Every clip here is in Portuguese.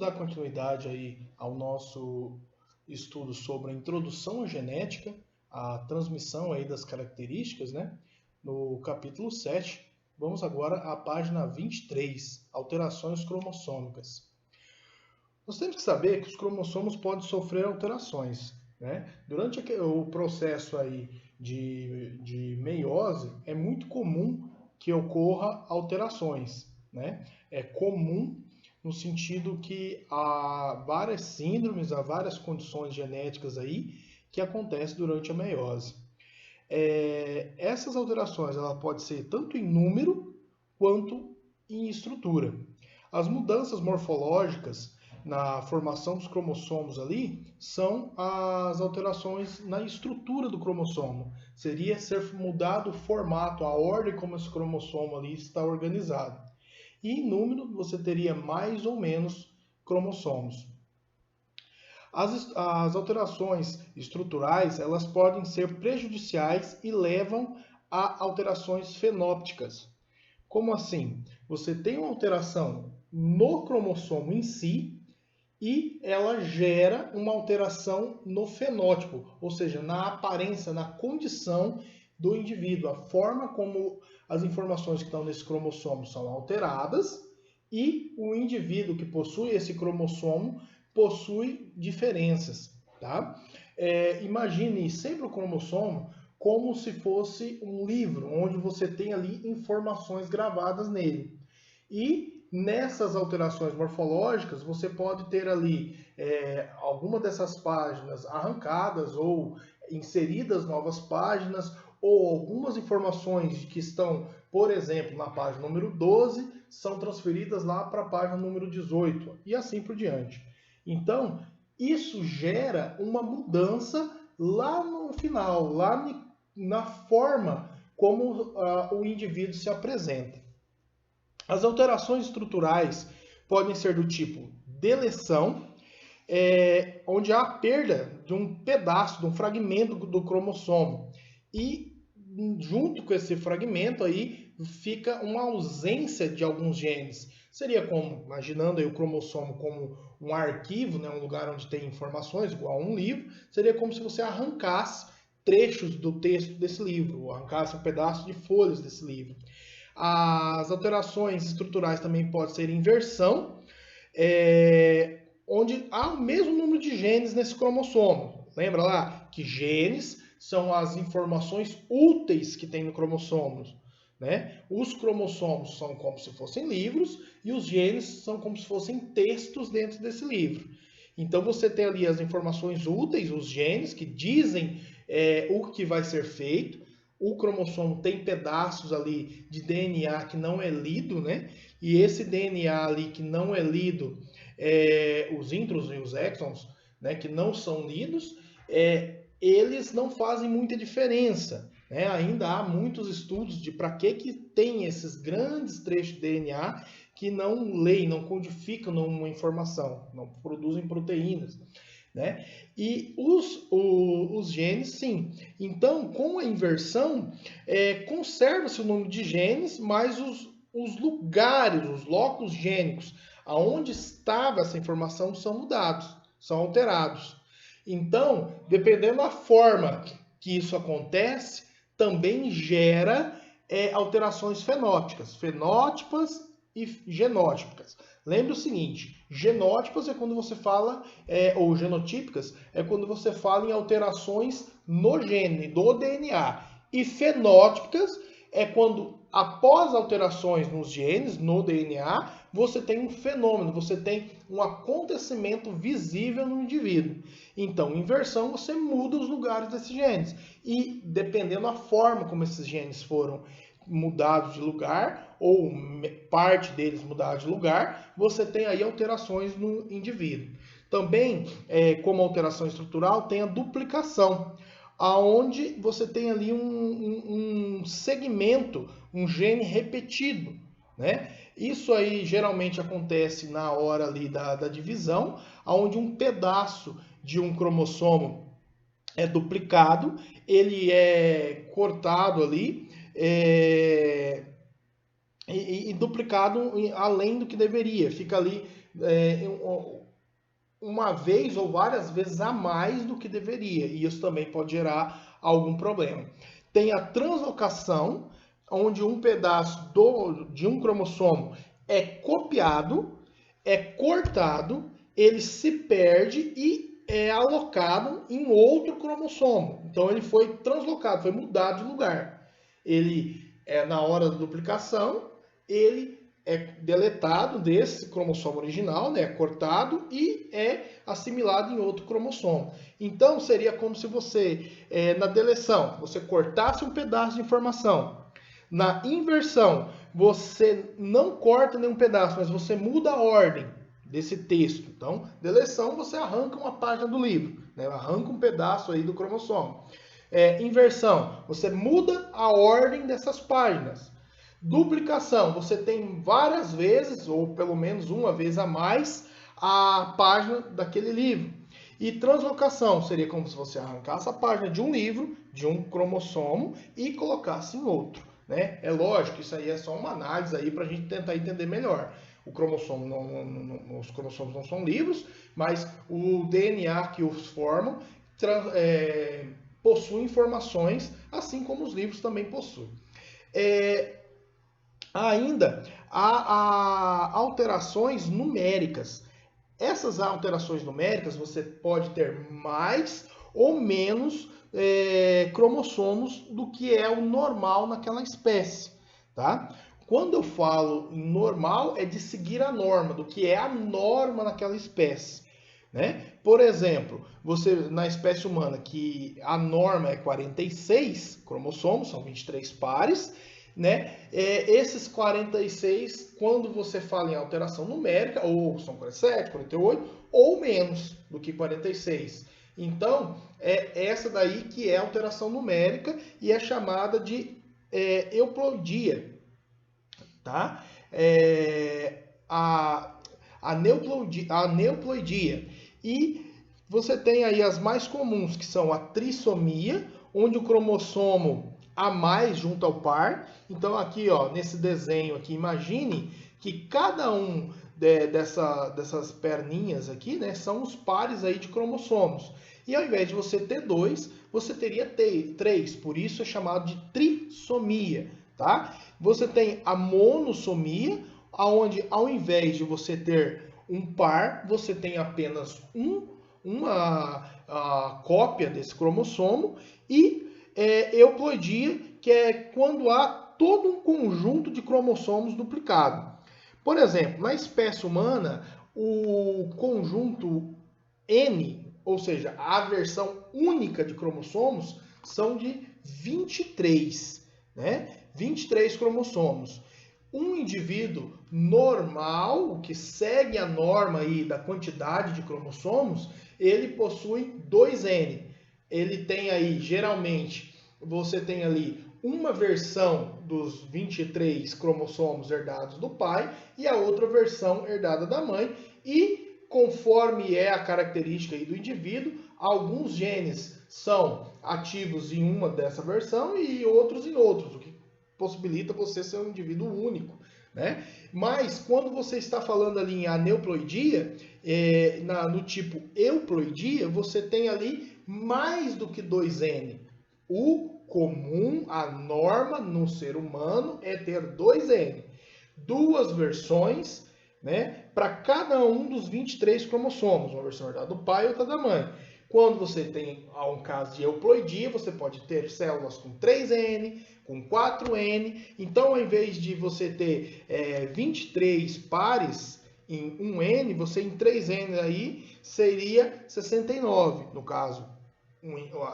dar continuidade aí ao nosso estudo sobre a introdução à genética, a transmissão aí das características, né? No capítulo 7, vamos agora à página 23, alterações cromossômicas. Nós temos que saber que os cromossomos podem sofrer alterações, né? Durante o processo aí de meiose, é muito comum que ocorra alterações, né? É comum no sentido que há várias síndromes, há várias condições genéticas aí que acontecem durante a meiose. Essas alterações ela pode ser tanto em número quanto em estrutura. As mudanças morfológicas na formação dos cromossomos ali são as alterações na estrutura do cromossomo. Seria ser mudado o formato, a ordem como esse cromossomo ali está organizado. E em número você teria mais ou menos cromossomos. As alterações estruturais elas podem ser prejudiciais e levam a alterações fenópticas. Como assim? Você tem uma alteração no cromossomo em si e ela gera uma alteração no fenótipo, ou seja, na aparência, na condição do indivíduo, a forma como as informações que estão nesse cromossomo são alteradas e o indivíduo que possui esse cromossomo possui diferenças, tá? Imagine sempre o cromossomo como se fosse um livro, onde você tem ali informações gravadas nele. E nessas alterações morfológicas, você pode ter ali alguma dessas páginas arrancadas ou inseridas novas páginas, ou algumas informações que estão, por exemplo, na página número 12, são transferidas lá para a página número 18, e assim por diante. Então, isso gera uma mudança lá no final, lá na forma como o indivíduo se apresenta. As alterações estruturais podem ser do tipo deleção, onde há a perda de um pedaço, de um fragmento do cromossomo. E junto com esse fragmento aí fica uma ausência de alguns genes. Seria como, imaginando aí o cromossomo como um arquivo, né, um lugar onde tem informações, igual a um livro, seria como se você arrancasse trechos do texto desse livro, ou arrancasse um pedaço de folhas desse livro. As alterações estruturais também podem ser inversão, onde há o mesmo número de genes nesse cromossomo. Lembra lá que genes são as informações úteis que tem no cromossomo, né? Os cromossomos são como se fossem livros e os genes são como se fossem textos dentro desse livro. Então você tem ali as informações úteis, os genes que dizem o que vai ser feito. O cromossomo tem pedaços ali de DNA que não é lido, né? E esse DNA ali que não é lido, os introns e os exons, né, que não são lidos, eles não fazem muita diferença, né? Ainda há muitos estudos de para que tem esses grandes trechos de DNA que não leem, não codificam uma informação, não produzem proteínas, né? E os genes, sim. Então, com a inversão, conserva-se o número de genes, mas os lugares, os locos gênicos, aonde estava essa informação, são mudados, são alterados. Então, dependendo da forma que isso acontece, também gera alterações fenótipas e genótipicas. Lembre o seguinte, genótipas é quando você fala, ou genotípicas, é quando você fala em alterações no gene, do DNA. E fenótipicas é quando, após alterações nos genes, no DNA, você tem um fenômeno, você tem um acontecimento visível no indivíduo. Então, inversão, você muda os lugares desses genes. E, dependendo da forma como esses genes foram mudados de lugar, ou parte deles mudar de lugar, você tem aí alterações no indivíduo. Também, como alteração estrutural, tem a duplicação, aonde você tem ali um segmento, um gene repetido, né? Isso aí geralmente acontece na hora ali da divisão, onde um pedaço de um cromossomo é duplicado, ele é cortado ali, e duplicado além do que deveria. Fica ali uma vez ou várias vezes a mais do que deveria, e isso também pode gerar algum problema. Tem a translocação, onde um pedaço de um cromossomo é copiado, é cortado, ele se perde e é alocado em outro cromossomo. Então ele foi translocado, foi mudado de lugar. Ele na hora da duplicação, ele é deletado desse cromossomo original, né, cortado e é assimilado em outro cromossomo. Então seria como se você, na deleção, você cortasse um pedaço de informação. Na inversão, você não corta nenhum pedaço, mas você muda a ordem desse texto. Então, deleção, você arranca uma página do livro, né, arranca um pedaço aí do cromossomo. Inversão, você muda a ordem dessas páginas. Duplicação, você tem várias vezes, ou pelo menos uma vez a mais, a página daquele livro. E translocação seria como se você arrancasse a página de um livro, de um cromossomo, e colocasse em outro. Né? É lógico, isso aí é só uma análise aí para a gente tentar entender melhor. O cromossomo os cromossomos não são livros, mas o DNA que os formam possui informações, assim como os livros também possuem. Ainda há alterações numéricas. Essas alterações numéricas você pode ter mais ou menos cromossomos do que é o normal naquela espécie, tá? Quando eu falo em normal, é de seguir a norma, do que é a norma naquela espécie, né? Por exemplo, você na espécie humana, que a norma é 46 cromossomos, são 23 pares, né? Esses 46, quando você fala em alteração numérica, ou são 47, 48, ou menos do que 46. Então, é essa daí que é alteração numérica e é chamada de euploidia, tá? A neuploidia. E você tem aí as mais comuns, que são a trissomia, onde o cromossomo a mais junto ao par. Então aqui, ó, nesse desenho aqui, imagine que cada um dessas perninhas aqui, né, são os pares aí de cromossomos. E ao invés de você ter 2, você teria 3. Por isso é chamado de trissomia, tá? Você tem a monossomia, onde ao invés de você ter um par, você tem apenas uma cópia desse cromossomo. E euploidia, que é quando há todo um conjunto de cromossomos duplicado. Por exemplo, na espécie humana, o conjunto N, ou seja, a versão única de cromossomos, são de 23, né? 23 cromossomos. Um indivíduo normal, que segue a norma aí da quantidade de cromossomos, ele possui 2N. Ele tem aí, geralmente, você tem ali uma versão dos 23 cromossomos herdados do pai e a outra versão herdada da mãe. E conforme é a característica aí do indivíduo, alguns genes são ativos em uma dessa versão e outros em outros, o que possibilita você ser um indivíduo único, né? Mas quando você está falando ali em aneuploidia, no tipo euploidia, você tem ali mais do que 2N. O comum, a norma no ser humano é ter 2N. Duas versões, né, para cada um dos 23 cromossomos. Uma versão herdada do pai e outra da mãe. Quando você tem um caso de euploidia, você pode ter células com 3N, com 4N. Então, ao invés de você ter 23 pares em 1N, você em 3N aí seria 69, no caso.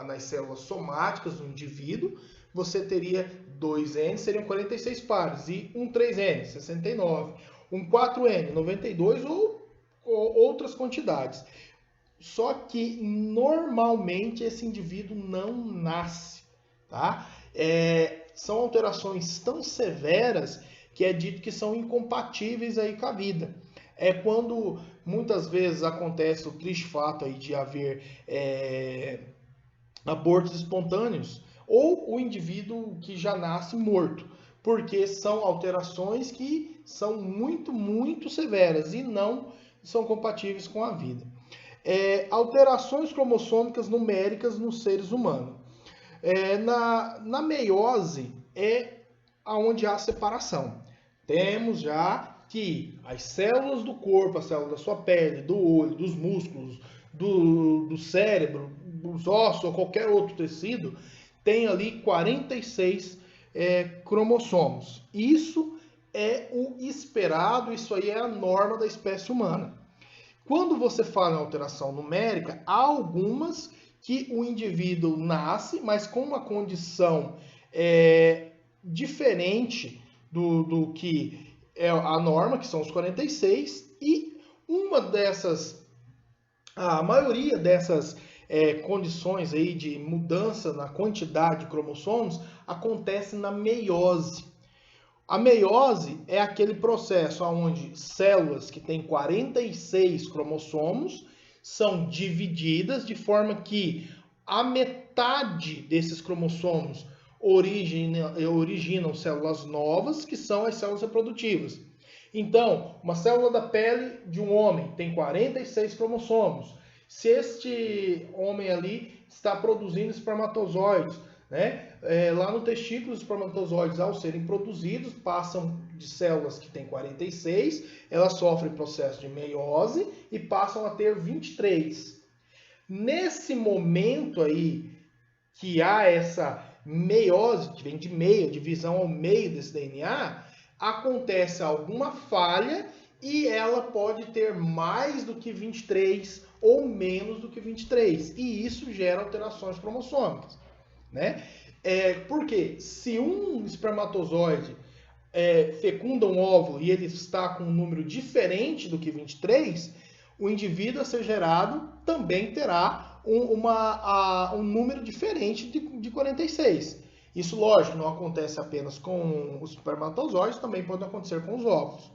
Nas células somáticas do indivíduo, você teria 2N, seriam 46 pares, e um 3N, 69, um 4N, 92 ou outras quantidades. Só que normalmente esse indivíduo não nasce, tá? São alterações tão severas que é dito que são incompatíveis aí com a vida. É quando muitas vezes acontece o triste fato aí de haver abortos espontâneos, ou o indivíduo que já nasce morto, porque são alterações que são muito, muito severas e não são compatíveis com a vida. Alterações cromossômicas numéricas nos seres humanos. Na meiose é onde há separação. Temos já que as células do corpo, a célula da sua pele, do olho, dos músculos, do cérebro, dos ossos ou qualquer outro tecido, tem ali 46 cromossomos. Isso é o esperado, isso aí é a norma da espécie humana. Quando você fala em alteração numérica, há algumas que o indivíduo nasce, mas com uma condição diferente do que é a norma, que são os 46, e a maioria dessas condições aí de mudança na quantidade de cromossomos acontece na meiose. A meiose é aquele processo onde células que têm 46 cromossomos são divididas de forma que a metade desses cromossomos originam células novas, que são as células reprodutivas. Então, uma célula da pele de um homem tem 46 cromossomos. Se este homem ali está produzindo espermatozoides, né? Lá no testículo, os espermatozoides, ao serem produzidos, passam de células que têm 46, elas sofrem processo de meiose e passam a ter 23. Nesse momento aí que há essa meiose, que vem de meio, divisão ao meio desse DNA, acontece alguma falha e ela pode ter mais do que 23 ou menos do que 23. E isso gera alterações cromossômicas, né? Porque se um espermatozoide fecunda um óvulo e ele está com um número diferente do que 23, o indivíduo a ser gerado também terá um número diferente de 46. Isso, lógico, não acontece apenas com os espermatozoides, também pode acontecer com os óvulos.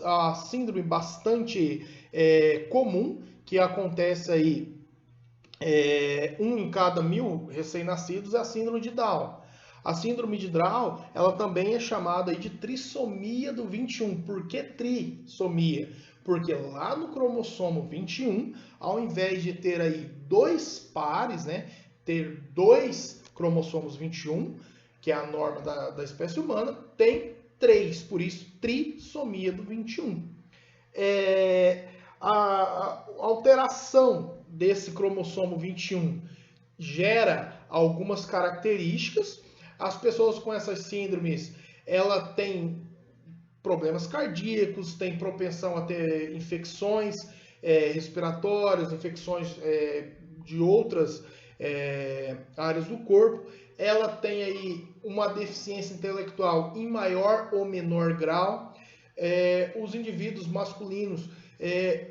A síndrome bastante comum, que acontece aí 1 em cada 1000 recém-nascidos, é a síndrome de Down. A síndrome de Down, ela também é chamada aí de trissomia do 21. Por que trissomia? Porque lá no cromossomo 21, ao invés de ter aí 2 pares, né, ter 2 cromossomos 21, que é a norma da espécie humana, tem 3, por isso trissomia do 21. A alteração desse cromossomo 21 gera algumas características. As pessoas com essas síndromes, ela tem problemas cardíacos, tem propensão a ter infecções respiratórias, infecções de outras áreas do corpo. Ela tem aí uma deficiência intelectual em maior ou menor grau. Os indivíduos masculinos,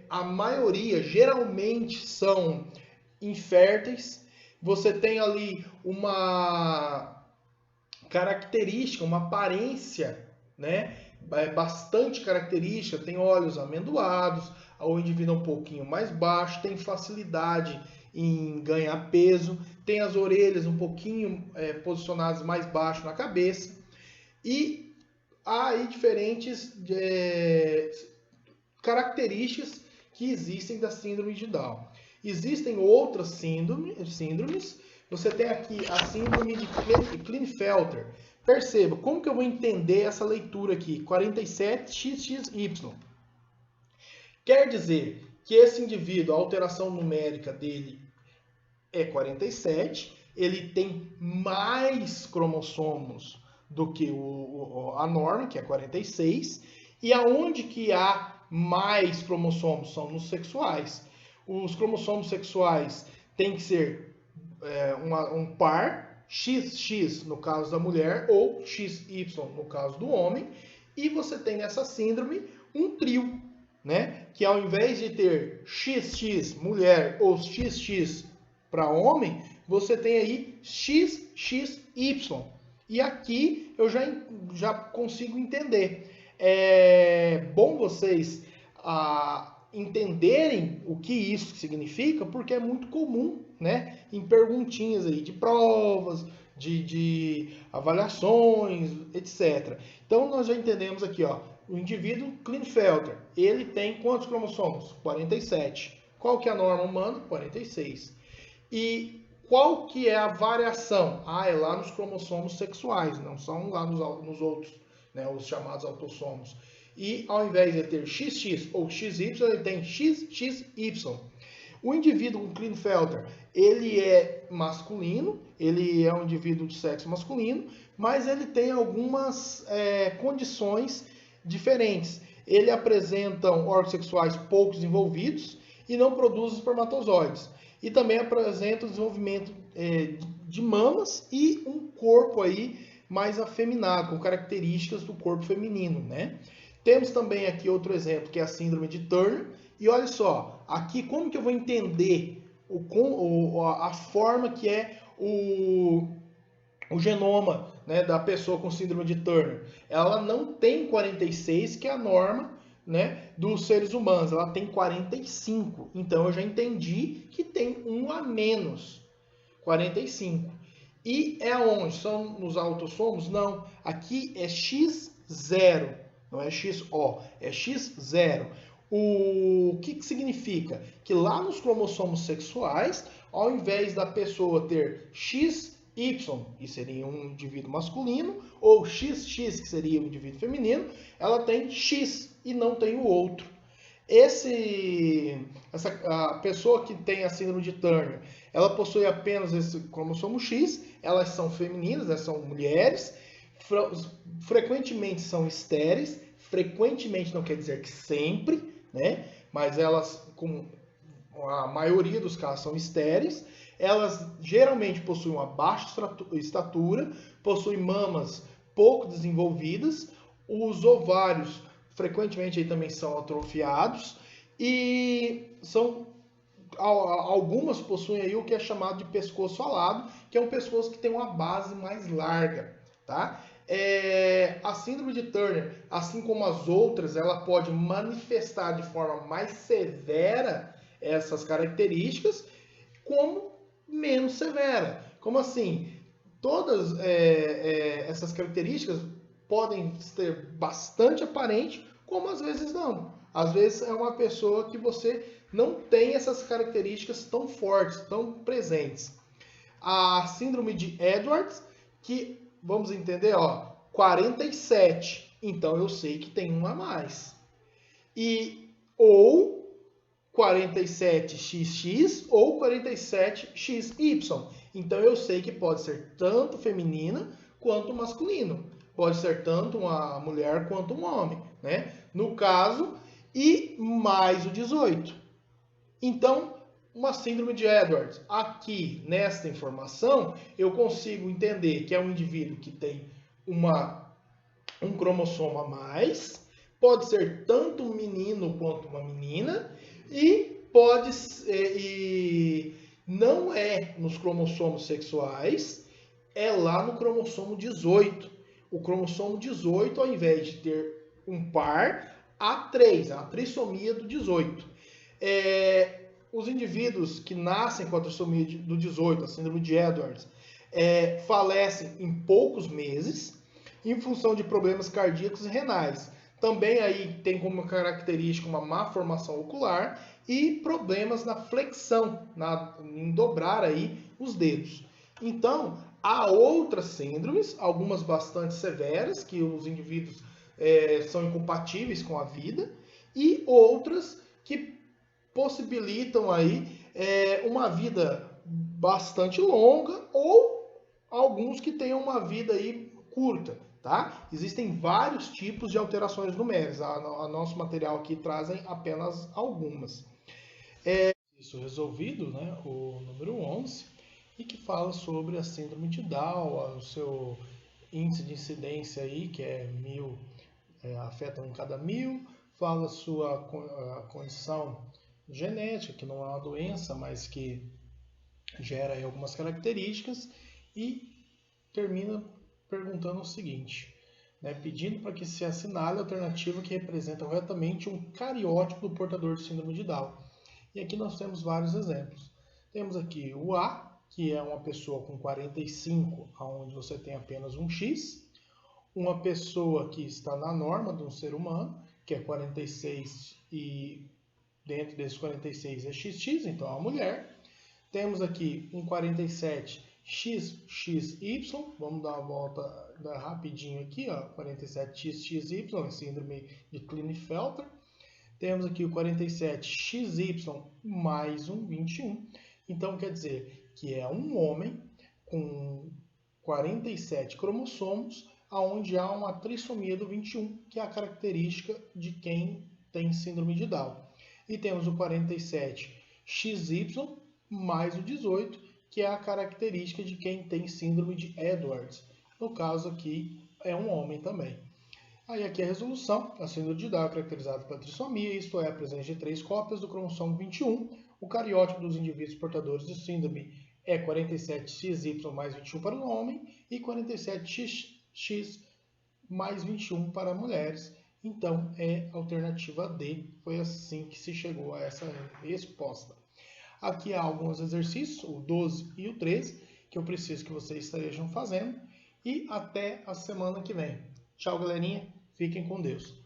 a maioria geralmente são inférteis. Você tem ali uma característica, uma aparência, né, bastante característica. Tem olhos amendoados, o indivíduo é um pouquinho mais baixo, tem facilidade em ganhar peso, tem as orelhas um pouquinho posicionadas mais baixo na cabeça, e há aí diferentes características que existem da síndrome de Down. Existem outras síndromes. Você tem aqui a síndrome de Klinefelter. Perceba, como que eu vou entender essa leitura aqui? 47XXY. Quer dizer que esse indivíduo, a alteração numérica dele é 47, ele tem mais cromossomos do que a norma, que é 46, e aonde que há mais cromossomos? São nos sexuais. Os cromossomos sexuais têm que ser um par, XX no caso da mulher ou XY no caso do homem, e você tem nessa síndrome um trio, né? Que ao invés de ter XX mulher ou XX para homem, você tem aí XXY. E aqui eu já consigo entender. É bom vocês entenderem o que isso significa, porque é muito comum, né, em perguntinhas aí de provas, de avaliações, etc. Então nós já entendemos aqui, ó, o indivíduo Klinefelter, ele tem quantos cromossomos? 47. Qual que é a norma humana? 46. E qual que é a variação? É lá nos cromossomos sexuais, não são lá nos outros, né, os chamados autossomos. E ao invés de ter XX ou XY, ele tem XXY. O indivíduo com Klinefelter, ele é masculino, ele é um indivíduo de sexo masculino, mas ele tem algumas condições diferentes. Ele apresenta órgãos sexuais pouco desenvolvidos e não produz espermatozoides. E também apresenta o desenvolvimento de mamas e um corpo aí mais afeminado, com características do corpo feminino, né? Temos também aqui outro exemplo, que é a síndrome de Turner. E olha só, aqui como que eu vou entender a forma que é o genoma, né, da pessoa com síndrome de Turner? Ela não tem 46, que é a norma, né, dos seres humanos. Ela tem 45. Então eu já entendi que tem um a menos. 45. E é onde? São nos autossomos? Não. Aqui é X0. Não é XO. É X0. O que significa? Que lá nos cromossomos sexuais, ao invés da pessoa ter XY, que seria um indivíduo masculino, ou XX, que seria um indivíduo feminino, ela tem X e não tem o outro. A pessoa que tem a síndrome de Turner, ela possui apenas esse cromossomo X, elas são femininas, elas são mulheres, frequentemente são estéreis, frequentemente não quer dizer que sempre, né? Mas elas, com a maioria dos casos, são estéreis. Elas geralmente possuem uma baixa estatura, possuem mamas pouco desenvolvidas, os ovários frequentemente aí também são atrofiados e algumas possuem aí o que é chamado de pescoço alado, que é um pescoço que tem uma base mais larga, tá? A síndrome de Turner, assim como as outras, ela pode manifestar de forma mais severa essas características, como menos severa. Como assim? Todas essas características podem ser bastante aparentes, como às vezes não. Às vezes é uma pessoa que você não tem essas características tão fortes, tão presentes. A síndrome de Edwards, que vamos entender, 47. Então eu sei que tem um a mais. Ou 47XX ou 47XY. Então eu sei que pode ser tanto feminina quanto masculino. Pode ser tanto uma mulher quanto um homem, né? No caso, e mais o 18. Então, uma síndrome de Edwards. Aqui, nesta informação, eu consigo entender que é um indivíduo que tem um cromossomo a mais, pode ser tanto um menino quanto uma menina, e não é nos cromossomos sexuais, é lá no cromossomo 18. O cromossomo 18, ao invés de ter um par, há 3, a trissomia do 18. Os indivíduos que nascem com a trissomia do 18, a síndrome de Edwards, falecem em poucos meses, em função de problemas cardíacos e renais. Também aí tem como característica uma má formação ocular e problemas na flexão, em dobrar aí os dedos. Então, há outras síndromes, algumas bastante severas, que os indivíduos são incompatíveis com a vida, e outras que possibilitam aí uma vida bastante longa, ou alguns que tenham uma vida aí curta, tá? Existem vários tipos de alterações numéricas. A nosso material aqui trazem apenas algumas. Isso resolvido, né? O número 11, e que fala sobre a síndrome de Down, o seu índice de incidência aí, que é 1000, afeta um em cada 1000, fala sua condição genética, que não é uma doença, mas que gera aí algumas características, e termina perguntando o seguinte, né, pedindo para que se assinale a alternativa que representa corretamente um cariótipo do portador de síndrome de Down. E aqui nós temos vários exemplos. Temos aqui o A, que é uma pessoa com 45, onde você tem apenas um X. uma pessoa que está na norma de um ser humano, que é 46 e dentro desses 46 é XX, então é uma mulher. Temos aqui um 47 XXY, vamos dar uma volta rapidinho aqui, ó, 47 XXY, síndrome de Klinefelter. Temos aqui o 47XY mais um 21. Então quer dizer que é um homem com 47 cromossomos, onde há uma trissomia do 21, que é a característica de quem tem síndrome de Down. E temos o 47XY mais o 18, que é a característica de quem tem síndrome de Edwards. No caso aqui, é um homem também. Aí aqui a resolução, a síndrome de Down é caracterizada pela trissomia, isto é, a presença de 3 cópias do cromossomo 21. O cariótipo dos indivíduos portadores de síndrome é 47XY mais 21 para o homem e 47XX mais 21 para mulheres. Então, é a alternativa D. Foi assim que se chegou a essa resposta. Aqui há alguns exercícios, o 12 e o 13, que eu preciso que vocês estejam fazendo. E até a semana que vem. Tchau, galerinha. Fiquem com Deus.